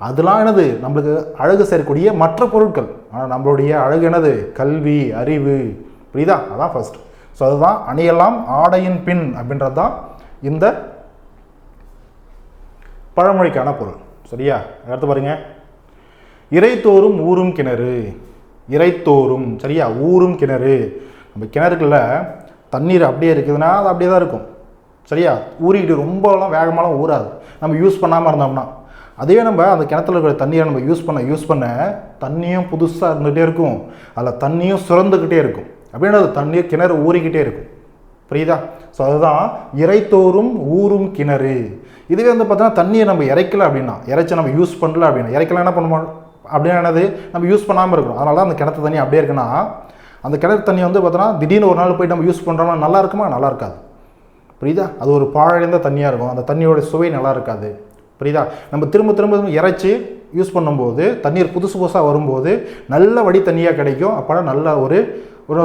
அதெல்லாம் என்னது நம்மளுக்கு அழகு சேர்க்கக்கூடிய மற்ற பொருட்கள். ஆனால் நம்மளுடைய அழகு என்னது, கல்வி, அறிவு, புரியுதா? அதான் ஃபர்ஸ்ட். ஸோ அதுதான் அணியெல்லாம் ஆடையின் பின் அப்படின்றது தான் இந்த பழமொழிக்கான பொருள். சரியா? அடுத்து பாருங்க, இறைத்தோறும் ஊரும் கிணறு. இறைத்தோறும், சரியா? ஊரும் கிணறு. நம்ம கிணறுக்குள்ள தண்ணீர் அப்படியே இருக்குதுன்னா அது அப்படியே தான் இருக்கும், சரியா? ஊறிக்கிட்டு ரொம்பலாம் வேகமாலாம் ஊறாது நம்ம யூஸ் பண்ணாமல் இருந்தோம்னா. அதே நம்ம அந்த கிணத்துல இருக்கிற தண்ணியை நம்ம யூஸ் பண்ண தண்ணியும் புதுசாக இருந்துகிட்டே இருக்கும், அதில் தண்ணியும் சுரந்துக்கிட்டே இருக்கும். அப்படின்னா அது தண்ணீர் கிணறு ஊறிக்கிட்டே இருக்கும், புரியுதா? ஸோ அதுதான் இறைத்தோறும் ஊரும் கிணறு. இதுவே வந்து பார்த்தோன்னா தண்ணியை நம்ம இறைக்கல அப்படின்னா, இறைச்சி நம்ம யூஸ் பண்ணல அப்படின்னா, இறைக்கலாம் என்ன பண்ணுவோம் அப்படின்னா என்னது, நம்ம யூஸ் பண்ணாமல் இருக்கணும். அதனால தான் அந்த கிணத்து தண்ணி அப்படியே இருக்குன்னா, அந்த கிணறு தண்ணி வந்து பார்த்தோன்னா திடீர்னு ஒரு நாள் போய் நம்ம யூஸ் பண்ணுறோம்னா நல்லா இருக்குமா, நல்லா இருக்காது, புரியுதா? அது ஒரு பாழடைந்த தண்ணியாக இருக்கும், அந்த தண்ணியோட சுவை நல்லா இருக்காது, புரியுதா? நம்ம திரும்ப திரும்ப இறைச்சி யூஸ் பண்ணும்போது தண்ணீர் புதுசு புதுசாக வரும்போது நல்ல வடி தண்ணியாக கிடைக்கும். அப்போ நல்ல ஒரு ஒரு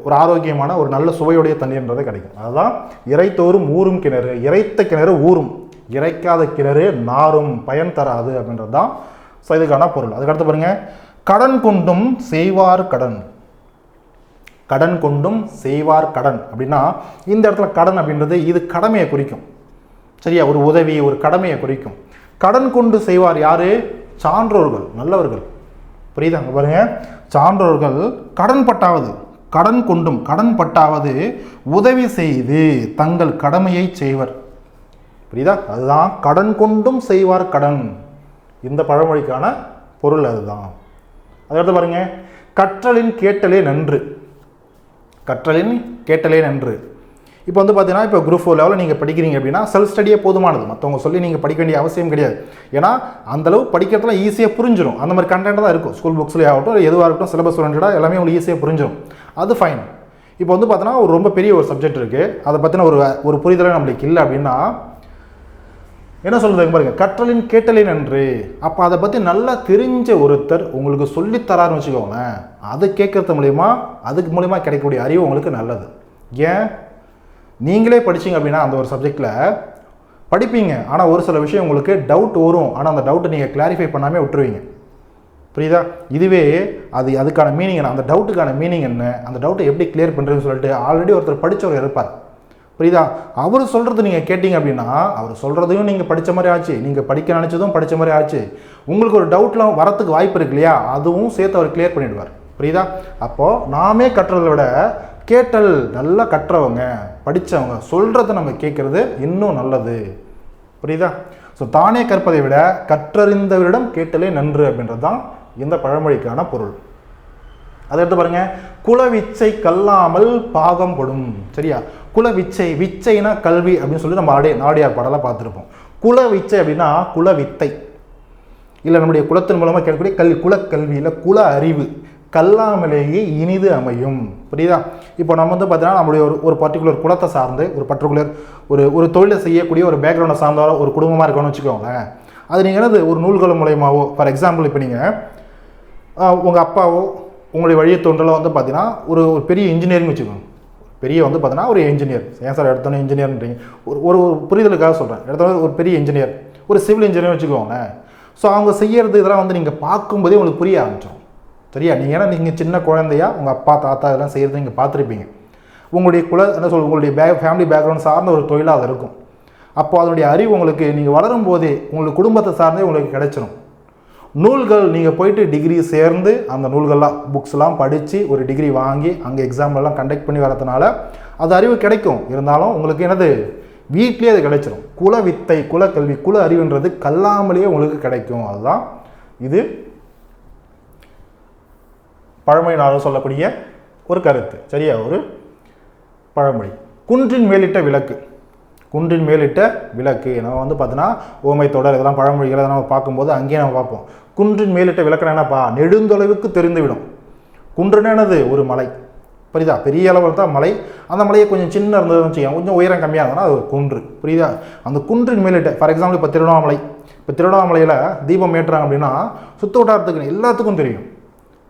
ஒரு ஆரோக்கியமான ஒரு நல்ல சுவையுடைய தண்ணீர்ன்றது கிடைக்கும். அதுதான் இறைத்தோறும் ஊறும் கிணறு, இறைத்த கிணறு ஊறும், இறைக்காத கிணறு நாரும், பயன் தராது அப்படின்றது தான் ஸோ இதுக்கான பொருள். அதுக்கடுத்து பாருங்க, கடன் கொண்டும் செய்வார் கடன். கடன் கொண்டும் செய்வார் கடன் அப்படின்னா இந்த இடத்துல கடன் அப்படின்றது இது கடமையை குறிக்கும். சரியா? ஒரு உதவி, ஒரு கடமையை குறிக்கும். கடன் கொண்டு செய்வார் யாரு? சான்றோர்கள், நல்லவர்கள். புரியுதா? பாருங்க, சான்றோர்கள் கடன் பட்டாவது, கடன் கொண்டும் கடன் பட்டாவது உதவி செய்து தங்கள் கடமையை செய்வர். புரியுதா? அதுதான் கடன் கொண்டும் செய்வார் கடன். இந்த பழமொழிக்கான பொருள் அதுதான். அதற்கு பாருங்க, கற்றலின் கேட்டலே நன்று. கற்றலின் கேட்டலே நன்று. இப்போ வந்து பார்த்தீங்கன்னா, இப்போ குரூப் 4 லெவலில் நீங்கள் படிக்கிறீங்க அப்படின்னா செல்ஃப் ஸ்டடியே போதுமானது. மற்றவங்க சொல்லி நீங்கள் படிக்க வேண்டிய அவசியம் கிடையாது. ஏன்னா அந்தளவு படிக்கிறதுல ஈஸியாக புரிஞ்சிடும். அந்த மாதிரி கண்டென்ட் தான் இருக்கும். ஸ்கூல் புக்ஸ்லேயே ஆகட்டும், எதுவாக இருக்கட்டும், சிலபஸ் ஓரியன்டாக எல்லாமே உங்களுக்கு ஈஸியாக புரிஞ்சிடும். அது ஃபைன். இப்போ வந்து பார்த்தீங்கன்னா ஒரு ரொம்ப பெரிய ஒரு சப்ஜெக்ட் இருக்குது, அதை பற்றின ஒரு புரிதலே நம்மளுக்கு இல்லை அப்படின்னா என்ன சொல்கிறது பாருங்க, கற்றலின் கேட்டலே நன்று. அப்போ அதை பற்றி நல்லா தெரிஞ்ச ஒருத்தர் உங்களுக்கு சொல்லித்தராருன்னு வச்சுக்கோங்களேன், அது கேட்கறது மூலிமா, அதுக்கு மூலிமா கிடைக்கக்கூடிய அறிவு உங்களுக்கு நல்லது. ஏன்? நீங்களே படிச்சிங்க அப்படின்னா அந்த ஒரு சப்ஜெக்டில் படிப்பீங்க, ஆனால் ஒரு சில விஷயம் உங்களுக்கு டவுட் வரும், ஆனால் அந்த டவுட்டை நீங்கள் கிளாரிஃபை பண்ணாமல் விட்டுருவீங்க. புரியுதா? இதுவே அதுக்கான மீனிங் என்ன, அந்த டவுட்டுக்கான மீனிங் என்ன, அந்த டவுட்டை எப்படி கிளியர் பண்ணுறதுன்னு சொல்லிட்டு ஆல்ரெடி ஒருத்தர் படித்தவர் இருப்பார். புரியுதா? அவர் சொல்கிறது நீங்கள் கேட்டிங்க அப்படின்னா அவர் சொல்கிறதையும் நீங்கள் படித்த மாதிரி ஆச்சு, நீங்கள் படிக்க நினச்சதும் படித்த மாதிரி ஆச்சு. உங்களுக்கு ஒரு டவுட்லாம் வரத்துக்கு வாய்ப்பு இருக்கு இல்லையா, அதுவும் சேர்த்து அவர் கிளியர் பண்ணிவிடுவார். புரியுதா? அப்போது நாமே கட்டுறதை விட கேட்டல், நல்லா கற்றவங்க, படித்தவங்க சொல்கிறத நம்ம கேட்குறது இன்னும் நல்லது. புரியுதா? ஸோ தானே கற்பதை விட கற்றறிந்தவரிடம் கேட்டலே நன்று அப்படின்றது தான் இந்த பழமொழிக்கான பொருள். அதை எடுத்து பாருங்க, குலவிச்சை கல்லாமல் பாகம் படும். சரியா? குலவிச்சை, விச்சைனா கல்வி அப்படின்னு சொல்லி நம்ம நாடியார் பாடலாம் பார்த்துருப்போம். குலவிச்சை அப்படின்னா குலவித்தை, இல்லை நம்முடைய குலத்தின் மூலமாக கேட்கக்கூடிய குலக்கல்வி, இல்லை குல அறிவு கல்லாமலேயே இனிது அமையும். புரியுதா? இப்போ நம்ம வந்து பார்த்தீங்கன்னா நம்முடைய ஒரு பர்டிகுலர் குலத்தை சார்ந்து ஒரு பர்டிகுலர் ஒரு தொழிலை செய்யக்கூடிய ஒரு பேக்ரவுண்டை சார்ந்த ஒரு குடும்பமாக இருக்கணும்னு வச்சுக்கோங்களேன். அது நீங்கள் என்னது ஒரு நூல்கள் மூலயமாவோ, ஃபார் எக்ஸாம்பிள் இப்போ நீங்கள் உங்கள் அப்பாவோ உங்களுடைய வழியை தோன்றல வந்து பார்த்தீங்கன்னா ஒரு பெரிய இன்ஜினியரிங் வச்சுக்கோங்க. பெரிய வந்து பார்த்தீங்கன்னா ஒரு இன்ஜினியர், ஏன் சார் எடுத்தோன்னே இன்ஜினியர்ன்றீங்க, ஒரு புரிதலுக்காக சொல்கிறேன். எடுத்தோன்னே ஒரு பெரிய இன்ஜினியர், ஒரு சிவில் இன்ஜினியர் வச்சுக்கோங்களேன். ஸோ அவங்க செய்கிறது இதெல்லாம் வந்து நீங்கள் பார்க்கும்போதே உங்களுக்கு புரிய ஆரம்பிச்சிடும். சரியா? நீங்கள் ஏன்னா நீங்கள் சின்ன குழந்தையா உங்கள் அப்பா தாத்தா இதெல்லாம் செய்கிறது நீங்கள் பார்த்துருப்பீங்க. உங்களுடைய உங்களுடைய ஃபேமிலி பேக்ரவுண்ட் சார்ந்த ஒரு தொழிலாக அது இருக்கும். அப்போ அதனுடைய அறிவு உங்களுக்கு நீங்கள் வளரும் போதே உங்களுக்கு குடும்பத்தை சார்ந்தே உங்களுக்கு கிடைச்சிடும். நூல்கள் நீங்கள் போயிட்டு டிகிரி சேர்ந்து அந்த நூல்கள்லாம் புக்ஸ்லாம் படித்து ஒரு டிகிரி வாங்கி அங்கே எக்ஸாம்லாம் கண்டக்ட் பண்ணி வரதுனால அது அறிவு கிடைக்கும். இருந்தாலும் உங்களுக்கு என்னது வீட்லேயே அது கிடைச்சிடும். குல வித்தை, குலக்கல்வி, குல அறிவுன்றது கல்லாமலேயே உங்களுக்கு கிடைக்கும். அதுதான் இது பழமொழியினாலும் சொல்லக்கூடிய ஒரு கருத்து. சரியா? ஒரு பழமொழி. குன்றின் மேலிட்ட விளக்கு. குன்றின் மேலிட்ட விளக்கு நம்ம வந்து பார்த்தீங்கன்னா ஓமை தொடர் இதெல்லாம் பழமொழிகளை நம்ம பார்க்கும்போது அங்கேயே நம்ம பார்ப்போம். குன்றின் மேலிட்ட விளக்குனா என்னப்பா, நெடுந்தொலைவுக்கு தெரிந்துவிடும். குன்றுனா என்னது? ஒரு மலை. புரியுதா? பெரிய அளவில் தான் மலை, அந்த மலையை கொஞ்சம் சின்ன இருந்ததுன்னு வச்சுக்கோங்க, கொஞ்சம் உயரம் கம்மியாக இருந்ததுன்னா அது குன்று. புரியுதா? அந்த குன்றின் மேலிட்ட, ஃபார் எக்ஸாம்பிள் இப்போ திருவண்ணாமலையில் தீபம் ஏற்றுறாங்க அப்படின்னா சுற்று வட்டாரத்துக்கு எல்லாத்துக்கும் தெரியும்.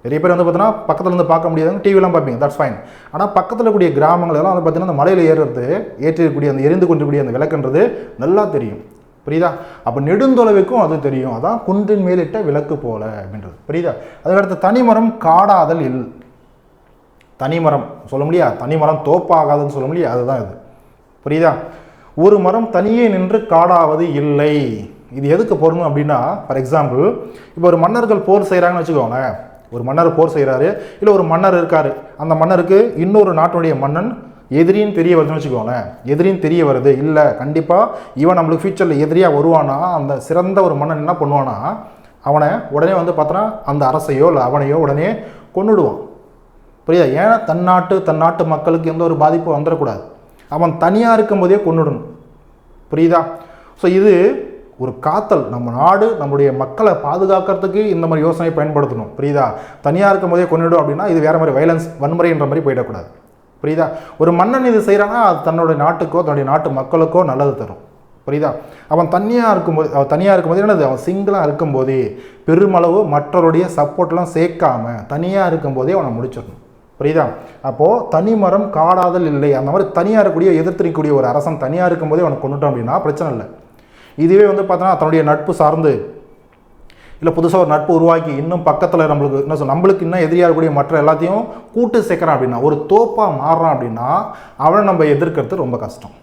நிறைய பேர் வந்து பார்த்தீங்கன்னா பக்கத்தில் இருந்து பார்க்க முடியாதுங்க, டிவிலாம் பார்ப்பீங்க, தட்ஸ் ஃபைன். ஆனால் பக்கத்தில் கூடிய கிராமங்கள் எல்லாம் வந்து பார்த்தீங்கன்னா அந்த மலையில் ஏற்றிருக்கக்கூடிய அந்த எரிந்து கொண்டிருக்கூடிய அந்த விளக்குன்றது நல்லா தெரியும். புரியுதா? அப்போ நெடுந்தொலைவுக்கும் அது தெரியும். அதான் குன்றின் மேலிட்ட விளக்கு போல அப்படின்றது. புரியுதா? அதுக்கடுத்து தனிமரம் காடாதல் இல். தனிமரம் சொல்ல முடியாது, தனிமரம் தோப்பாகாதுன்னு சொல்ல முடியாது, அதுதான் இது. புரியுதா? ஒரு மரம் தனியே நின்று காடாவது இல்லை. இது எதுக்கு பொருந்தும் அப்படின்னா, ஃபார் எக்ஸாம்பிள் இப்போ ஒரு மன்னர்கள் போர் செய்கிறாங்கன்னு வச்சுக்கோங்க. ஒரு மன்னர் போர் செய்கிறாரு, இல்லை ஒரு மன்னர் இருக்கார், அந்த மன்னருக்கு இன்னொரு நாட்டுடைய மன்னன் எதிரின்னு தெரிய வருதுன்னு வச்சுக்கோங்களேன். எதிரின்னு தெரிய வருது, இல்லை கண்டிப்பாக இவன் நம்மளுக்கு ஃபியூச்சரில் எதிரியாக வருவானா, அந்த சிறந்த ஒரு மன்னன் என்ன பண்ணுவானா, அவனை உடனே வந்து பார்த்தோன்னா அந்த அரசையோ இல்லை அவனையோ உடனே கொன்னுடுவான். புரியுதா? ஏன்னா தன் நாட்டு மக்களுக்கு எந்த ஒரு பாதிப்பும் வந்துடக்கூடாது, அவன் தனியாக இருக்கும்போதே கொன்னுடணும். புரியுதா? ஸோ இது ஒரு காத்தல். நம்ம நாடு நம்முடைய மக்களை பாதுகாக்கிறதுக்கு இந்த மாதிரி யோசனை பயன்படுத்தணும். புரியுதா? தனியாக இருக்கும் போதே கொண்டுடும் அப்படின்னா இது வேறு மாதிரி வைலன்ஸ், வன்முறைன்ற மாதிரி போயிடக்கூடாது. புரியுதா? ஒரு மன்னன் இது செய்கிறான்னா அது தன்னுடைய நாட்டுக்கோ தன்னுடைய நாட்டு மக்களுக்கோ நல்லது தரும். புரியுதா? அவன் தனியாக இருக்கும்போது என்னது, அவன் சிங்கிளாக இருக்கும்போதே பெருமளவு மற்றவருடைய சப்போர்ட்லாம் சேர்க்காம தனியாக இருக்கும்போதே அவனை முடிச்சிடணும். புரியுதா? அப்போது தனிமரம் காடாதல் இல்லை. அந்த மாதிரி தனியாக இருக்கக்கூடிய எதிர்த்திருக்கக்கூடிய ஒரு அரசன் தனியாக இருக்கும்போதே அவனை கொண்டுட்டோம் அப்படின்னா பிரச்சனை இல்லை. இதுவே வந்து பார்த்தோன்னா தன்னுடைய நட்பு சார்ந்து இல்லை புதுசாக ஒரு நட்பு உருவாக்கி இன்னும் பக்கத்தில் நம்மளுக்கு இன்னும் எதிரியாக இருக்கக்கூடிய மற்ற எல்லாத்தையும் கூட்டு சேர்க்குறான் அப்படின்னா, ஒரு தோப்பாக மாறுறான் அப்படின்னா அவனை நம்ம எதிர்க்கிறது ரொம்ப கஷ்டம்.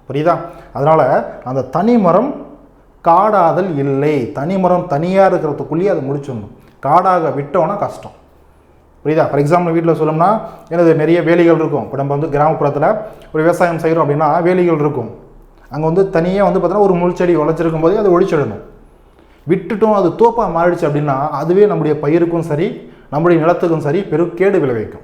புரியுதா? அதனால் அந்த தனிமரம் காடாதல் இல்லை. தனிமரம் தனியாக இருக்கிறதுக்குள்ளேயே அதை முடிச்சிடணும். காடாக விட்டோன்னா கஷ்டம். புரியுதா? ஃபார் எக்ஸாம்பிள் வீட்டில் சொல்லணும்னா எனது நிறைய வேலிகள் இருக்கும். இப்போ நம்ம வந்து கிராமப்புறத்தில் ஒரு விவசாயம் செய்கிறோம் அப்படின்னா வேலிகள் இருக்கும். அங்கே வந்து தனியாக வந்து பார்த்தோன்னா ஒரு முள் செடி உழைச்சிருக்கும் போதே அதை ஒழிச்சிடணும். விட்டுட்டும் அது தோப்பாக மாறிடுச்சு அப்படின்னா அதுவே நம்முடைய பயிருக்கும் சரி நம்முடைய நிலத்துக்கும் சரி பெருக்கேடு விளைவிக்கும்.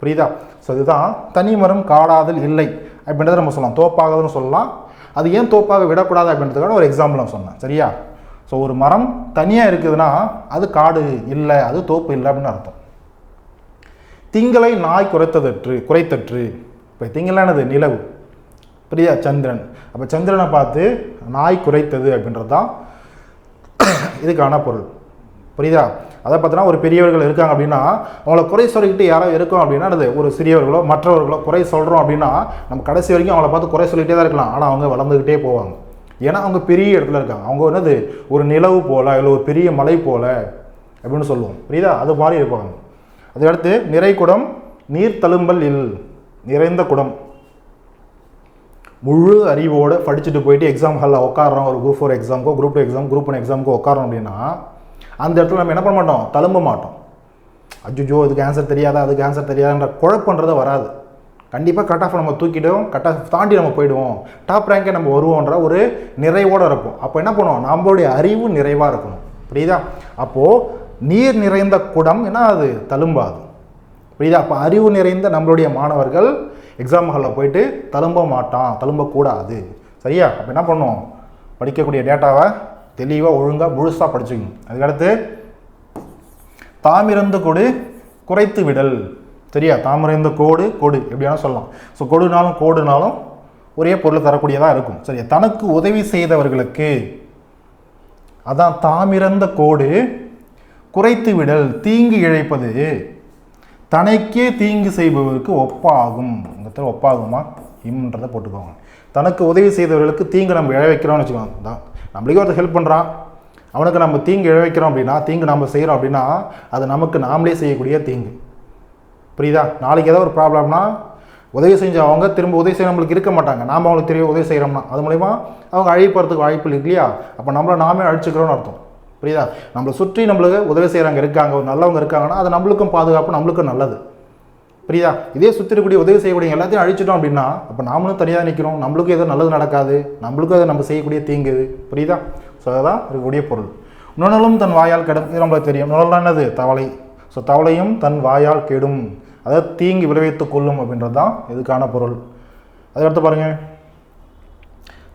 புரியுதா? ஸோ இதுதான் தனிமரம் காடாதல் இல்லை அப்படின்றத நம்ம சொல்லலாம். தோப்பாகுதுன்னு சொல்லலாம். அது ஏன் தோப்பாக விடக்கூடாது அப்படின்றதுக்கான ஒரு எக்ஸாம்பிள் நான் சொன்னேன். சரியா? ஸோ ஒரு மரம் தனியாக இருக்குதுன்னா அது காடு இல்லை, அது தோப்பு இல்லை அப்படின்னு அர்த்தம். திங்களை நாய் குறைத்தற்று. இப்போ திங்களானது நிலவு, புரியுதா? சந்திரன். அப்போ சந்திரனை பார்த்து நாய் குறைத்தது அப்படின்றது தான் இதுக்கான பொருள். புரியுதா? அதை பார்த்தோன்னா ஒரு பெரியவர்கள் இருக்காங்க அப்படின்னா அவங்கள குறை சொல்லிக்கிட்டு யாரோ இருக்கோம் அப்படின்னா அது ஒரு சிறியவர்களோ மற்றவர்களோ குறை சொல்கிறோம் அப்படின்னா நம்ம கடைசி வரைக்கும் அவங்கள பார்த்து குறை சொல்லிகிட்டே தான் இருக்கலாம். ஆனால் அவங்க வளர்ந்துக்கிட்டே போவாங்க. ஏன்னா அவங்க பெரிய இடத்துல இருக்காங்க. அவங்க என்னது ஒரு நிலவு போல் இல்லை ஒரு பெரிய மலை போல் அப்படின்னு சொல்லுவோம். புரியுதா? அது மாதிரி இருப்பாங்க. அதுக்கடுத்து நிறை குடம் நீர் தழும்பல் நிறைந்த குடம். முழு அறிவோடு படிச்சுட்டு போயிட்டு எக்ஸாம் ஹாலில் உட்காரோம். ஒரு குரூப் 4 எக்ஸாமுக்கோ குரூப் 2 எக்ஸாம் குரூப் 1 எக்ஸாமுக்கோ உட்காரோம் அப்படின்னா அந்த இடத்துல நம்ம என்ன பண்ண மாட்டோம், தழும்ப மாட்டோம். அஜுஜோ இதுக்கு ஆன்சர் தெரியாதா அதுக்கு ஆன்சர் தெரியாதுன்ற குழப்பன்றது வராது. கண்டிப்பாக கட் ஆஃப் நம்ம தூக்கிடுவோம், கட் ஆஃப் தாண்டி நம்ம போயிடுவோம், டாப் ரேங்கே நம்ம வருவோன்ற ஒரு நிறைவோடு இருப்போம். அப்போ என்ன பண்ணுவோம், நம்மளுடைய அறிவு நிறைவாக இருக்கணும். புரியுதா? அப்போது நீர் நிறைந்த குடம் என்ன அது தழும்பாது. புரியுதா? அப்போ அறிவு நிறைந்த நம்மளுடைய மாணவர்கள் எக்ஸாம் ஹாலில் போயிட்டு தழும்பக்கூடாது. சரியா? அப்போ என்ன பண்ணுவோம், படிக்கக்கூடிய டேட்டாவை தெளிவாக ஒழுங்காக முழுசாக படிச்சுக்கணும். அதுக்கடுத்து தாமிரந்து கொடு குறைத்து விடல். சரியா? தாமிரந்த கொடு எப்படியானா சொல்லலாம். ஸோ கொடுனாலும் கோடுனாலும் ஒரே பொருள் தரக்கூடியதாக இருக்கும். சரியா? தனக்கு உதவி செய்தவர்களுக்கு அதான் தாமிரந்த கோடு குறைத்து விடல். தீங்கு இழைப்பது தனக்கே தீங்கு செய்பவருக்கு ஒப்பாகும். இந்த இடத்துல ஒப்பாகுமா இம்ன்றதை போட்டுக்கோங்க. தனக்கு உதவி செய்தவர்களுக்கு தீங்கு நம்ம இழவைக்கிறோம்னு வச்சுக்கோங்க. தான் நம்மளுக்கே ஒருத்தர் ஹெல்ப் பண்ணுறான், அவனுக்கு நம்ம தீங்கு இழவைக்கிறோம் அப்படின்னா தீங்கு நம்ம செய்கிறோம் அப்படின்னா அது நமக்கு நாமளே செய்யக்கூடிய தீங்கு. புரியுதா? நாளைக்கு ஏதாவது ஒரு ப்ராப்ளம்னா உதவி செஞ்சவங்க திரும்ப உதவி செய்ய நம்மளுக்கு இருக்க மாட்டாங்க. நாம் அவங்களுக்கு தெரிய உதவி செய்கிறோம்னா அது மூலிமா அவங்க அழிப்பறதுக்கு வாய்ப்பு இல்லை இல்லையா? அப்போ நம்மளை நாமே அழிச்சுக்கிறோன்னு அர்த்தம். புரியுதா? நம்மளை சுற்றி நம்மளுக்கு உதவி செய்கிறாங்க இருக்காங்க, ஒரு நல்லவங்க இருக்காங்கன்னா அது நம்மளுக்கும் பாதுகாப்பு, நம்மளுக்கும் நல்லது. புரியுதா? இதே சுற்றி இருக்கக்கூடிய உதவி செய்யக்கூடிய எல்லாத்தையும் அழிச்சிட்டோம் அப்படின்னா அப்போ நாமளும் தனியாக நிற்கிறோம், நம்மளுக்கும் எதுவும் நல்லது நடக்காது, நம்மளுக்கும் அதை நம்ம செய்யக்கூடிய தீங்கு. புரியுதா? ஸோ அதுதான் இருக்கக்கூடிய பொருள். நுணலும் தன் வாயால் கெடும். இது நம்மளுக்கு தெரியும். நுணல் என்னது? தவளை. ஸோ தவளையும் தன் வாயால் கெடும், அதாவது தீங்கு விளைவித்து கொள்ளும் அப்படின்றது தான் இதுக்கான பொருள். அதுக்கடுத்து பாருங்கள்,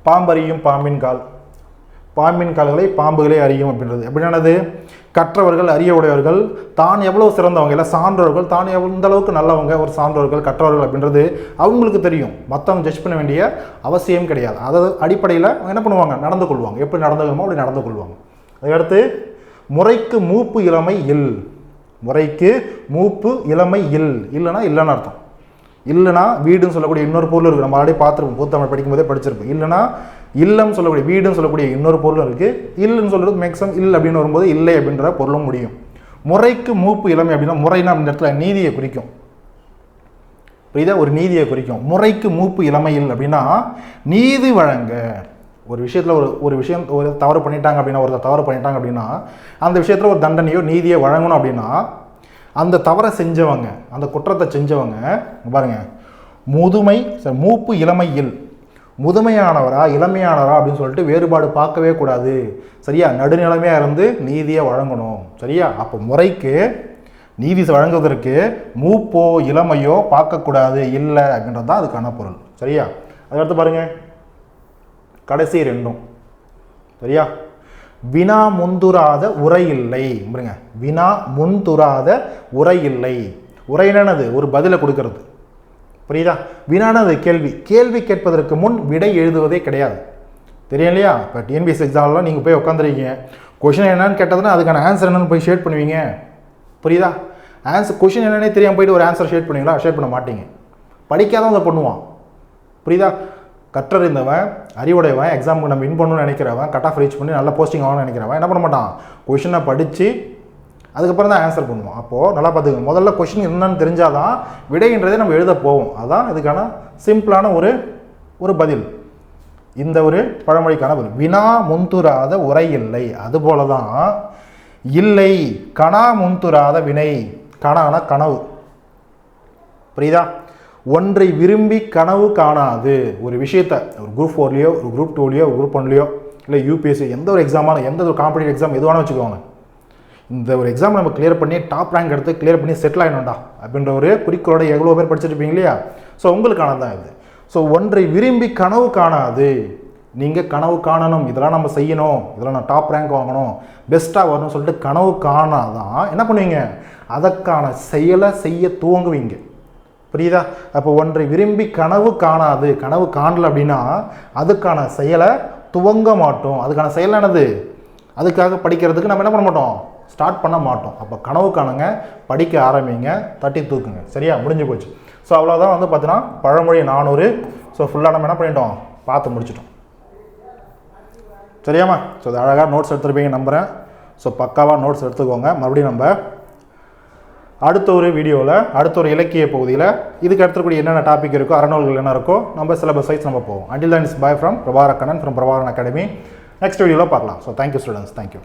பாம்பறியும் பாம்பின் கால். பாம்பின் கால்களை பாம்புகளே அறியும் அப்படின்றது எப்படின்னானது, கற்றவர்கள் அறிய உடையவர்கள் தான் எவ்வளோ சிறந்தவங்க இல்லை சான்றவர்கள் தான் எந்த அளவுக்கு நல்லவங்க ஒரு சான்றவர்கள் கற்றவர்கள் அப்படின்றது அவங்களுக்கு தெரியும். மற்றவங்க ஜட்ஜ் பண்ண வேண்டிய அவசியம் கிடையாது. அதாவது அடிப்படையில் என்ன பண்ணுவாங்க, நடந்து கொள்வாங்க. எப்படி நடந்துக்கணுமோ அப்படி நடந்து கொள்வாங்க. அதுக்கடுத்து முறைக்கு மூப்பு இளமை முறைக்கு மூப்பு இளமை இல்லைன்னா இல்லைன்னு அர்த்தம். இல்லைனா வீடுன்னு சொல்லக்கூடிய இன்னொரு பொருள் இருக்குது. நம்ம ஆல்ரெடி பார்த்துருப்போம், புத்தமிழ் படிக்கும்போதே படிச்சிருப்போம். இல்லைனா இல்லம் சொல்லக்கூடிய வீடுன்னு சொல்லக்கூடிய இன்னொரு பொருளும் இருக்குது. இல்லைன்னு சொல்கிறது மேக்ஸிமம் இல்லை அப்படின்னு வரும்போது இல்லை அப்படின்ற பொருளும் முடியும். முறைக்கு மூப்பு இளமை அப்படின்னா முறைனா அந்த இடத்துல நீதியை குறிக்கும். புரியுதா? ஒரு நீதியை குறிக்கும். முறைக்கு மூப்பு இளமை அப்படின்னா நீதி வழங்க. ஒரு விஷயத்தில் ஒரு விஷயம் ஒரு தவறு பண்ணிட்டாங்க அப்படின்னா ஒருத்தர் தவறு பண்ணிட்டாங்க அப்படின்னா அந்த விஷயத்தில் ஒரு தண்டனையோ நீதியை வழங்கணும் அப்படின்னா அந்த தவறை செஞ்சவங்க அந்த குற்றத்தை செஞ்சவங்க பாருங்க முதுமை மூப்பு இளமையில் முதுமையானவரா இளமையானவரா அப்படின்னு சொல்லிட்டு வேறுபாடு பார்க்கவே கூடாது. சரியா? நடுநிலைமையாக இருந்து நீதியை வழங்கணும். சரியா? அப்போ முறைக்கு நீதி வழங்குவதற்கு மூப்போ இளமையோ பார்க்கக்கூடாது இல்லை அப்படின்றது தான் அதுக்கான பொருள். சரியா? அதுக்கடுத்து பாருங்க கடைசி ரெண்டும். சரியா? வினா முந்துராத உரை இல்லை. பாருங்க, வினா முந்துராத உரை இல்லை. உரையானது ஒரு பதிலை கொடுக்கறது. புரியுதா? வினானது கேள்வி கேட்பதற்கு முன் விடை எழுதுவதே கிடையாது. தெரியும் இல்லையா? இப்போ டிஎன்பிஎஸ்சி எக்ஸாம்லாம் நீங்கள் போய் உட்காந்துருக்கீங்க, கொஷின் என்னன்னு கேட்டதுன்னா அதுக்கான ஆன்சர் என்னன்னு போய் ஷேட் பண்ணுவீங்க. புரியுதா? ஆன்சர் கொஷின் என்னன்னே தெரியாமல் போயிட்டு ஒரு ஆன்சர் ஷேட் பண்ணுவீங்களா? ஷேட் பண்ண மாட்டீங்க. படிக்காதான் அதை பண்ணுவான். புரியுதா? கற்றறிந்தவன், அறிவுடையவன், எக்ஸாமுக்கு நம்ம வின் பண்ணணும்னு நினைக்கிறவன், கட் ஆஃப் ரீச் பண்ணி நல்ல போஸ்டிங் ஆகணும்னு நினைக்கிறவன் என்ன பண்ண மாட்டான்? கொஷினை படித்து அதுக்கப்புறம் தான் ஆன்சர் பண்ணுவோம். அப்போது நல்லா பார்த்துக்கோங்க, முதல்ல கொஷின் என்னன்னு தெரிஞ்சாதான் விடைன்றதே நம்ம எழுத போவோம். அதுதான் இதுக்கான சிம்பிளான ஒரு பதில். இந்த ஒரு பழமொழிக்கான பதில். வினா முந்துராத உரை இல்லை. அதுபோல தான் இல்லை கணா முந்துராத வினை. கணான கனவு. புரியுதா? ஒன்றை விரும்பி கனவு காணாது. ஒரு விஷயத்தை ஒரு குரூப் 4லையோ ஒரு குரூப் 2லையோ ஒரு குரூப் 1லையோ இல்லை யூபிஎஸ்சி எந்த ஒரு எக்ஸாமான எந்த ஒரு காம்படிட்டிவ் எக்ஸாம் எதுவான வச்சுக்கோங்க, இந்த ஒரு எக்ஸாம் நம்ம கிளியர் பண்ணி டாப் ரேங்க் எடுத்து கிளியர் பண்ணி செட்டில் ஆகிடணும்டா அப்படின்ற ஒரு குறிக்கோளோட எவ்வளோ பேர் படிச்சிருப்பீங்க இல்லையா? ஸோ உங்களுக்கானது தான் இது. ஸோ ஒன்றை விரும்பி கனவு காணாது. நீங்கள் கனவு காணணும், இதெல்லாம் நம்ம செய்யணும், இதெல்லாம் நான் டாப் ரேங்க் வாங்கணும், பெஸ்ட்டாக வரணும்னு சொல்லிட்டு கனவு காணாதான் என்ன பண்ணுவீங்க? அதற்கான செயலை செய்ய துவங்குவீங்க. புரியுதா? அப்போ ஒன்றை விரும்பி கனவு காணாது, கனவு காணல அப்படின்னா அதுக்கான செயலை துவங்க மாட்டோம். அதுக்கான செயல் என்னது? அதுக்காக படிக்கிறதுக்கு நம்ம என்ன பண்ண மாட்டோம்? ஸ்டார்ட் பண்ண மாட்டோம். அப்போ கனவு காணுங்க, படிக்க ஆரம்பிங்க, தட்டி தூக்குங்க. சரியா? முடிஞ்சு போச்சு. ஸோ அவ்வளோதான் வந்து பார்த்தீங்கன்னா பழமொழி 400. ஸோ ஃபுல்லாக நம்ம என்ன பண்ணிட்டோம்? பார்த்து முடிச்சிட்டோம். சரியாம்மா? ஸோ அது அழகாக நோட்ஸ் எடுத்துருப்பீங்க நம்புகிறேன். ஸோ பக்காவாக நோட்ஸ் எடுத்துக்கோங்க. மறுபடியும் நம்ம அடுத்த ஒரு வீடியோவில் அடுத்த ஒரு இலக்கிய பகுதியில் இதுக்கு அடுத்தக்கூடிய என்னென்ன டாபிக் இருக்கோ, அறநூல்கள் என்ன இருக்கோ நம்ம சிலபஸ் வைஸ் நம்ம போவோம். Until than is bye from Prabhakaran from Prabhakaran academy. Next வீடியோவில் பார்க்கலாம். So thank you students, thank you.